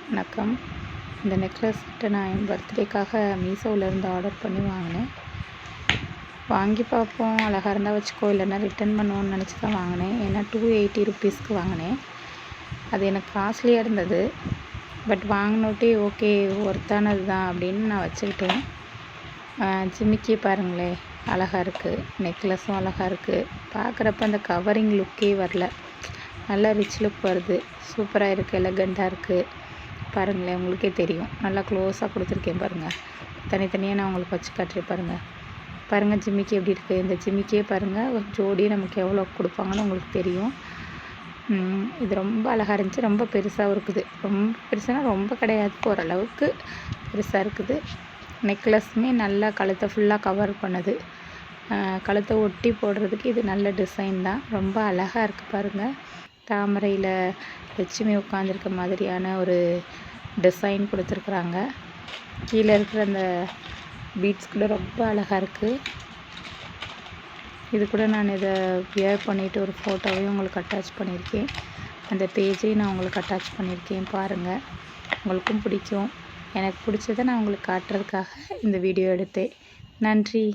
வணக்கம். இந்த நெக்லஸ் செட்டை நான் என் பர்த்டேக்காக மீஷோவிலேருந்து ஆர்டர் பண்ணி வாங்கினேன். வாங்கி பார்ப்போம், அழகாக இருந்தால் வச்சுக்கோ, இல்லைன்னா ரிட்டன் பண்ணுவோன்னு நினச்சி தான் வாங்கினேன். ஏன்னா 280 ருபீஸ்க்கு வாங்கினேன். அது எனக்கு காஸ்ட்லியாக இருந்தது. பட் வாங்கினோட்டே ஓகே, ஒர்த்தானது தான் அப்படின்னு நான் வச்சுக்கிட்டேன். ஜிமிக்கி பாருங்களேன், அழகாக இருக்குது. நெக்லஸும் அழகாக இருக்குது. பார்க்குறப்ப அந்த கவரிங் லுக்கே வரல, நல்லா ரிச் லுக் வருது. சூப்பராக இருக்குது, எலகண்ட்டாக இருக்குது. பாருங்களேன், உங்களுக்கே தெரியும். நல்லா க்ளோஸாக கொடுத்துருக்கேன் பாருங்கள். தனித்தனியாக நான் உங்களுக்கு வச்சு காட்டுறேன் பாருங்கள் ஜிமிக்கி எப்படி இருக்குது. இந்த ஜிமிக்கியே பாருங்கள், ஒரு ஜோடியே நமக்கு எவ்வளோ கொடுப்பாங்கன்னு உங்களுக்கு தெரியும். இது ரொம்ப அழகாக இருந்துச்சு. ரொம்ப பெருசாகவும் இருக்குது. ரொம்ப பெருசுனா ரொம்ப கிடையாது, ஓரளவுக்கு பெருசாக இருக்குது. நெக்லஸுமே நல்லா கழுத்தை ஃபுல்லாக கவர் பண்ணுது. கழுத்தை ஒட்டி போடுறதுக்கு இது நல்ல டிசைன் தான். ரொம்ப அழகாக இருக்குது பாருங்கள். தாமரையில் லட்சுமி உட்காந்துருக்க மாதிரியான ஒரு டிசைன் கொடுத்துருக்குறாங்க. கீழே இருக்கிற அந்த பீட்ஸ் கூட ரொம்ப அழகாக இருக்குது. இது கூட நான் இதை வியர் பண்ணிவிட்டு ஒரு ஃபோட்டோவையும் உங்களுக்கு அட்டாச் பண்ணியிருக்கேன். அந்த பேஜையும் நான் உங்களுக்கு அட்டாச் பண்ணியிருக்கேன். பாருங்கள், உங்களுக்கும் பிடிக்கும். எனக்கு பிடிச்சதை நான் உங்களுக்கு காட்டுறதுக்காக இந்த வீடியோ எடுத்தேன். நன்றி.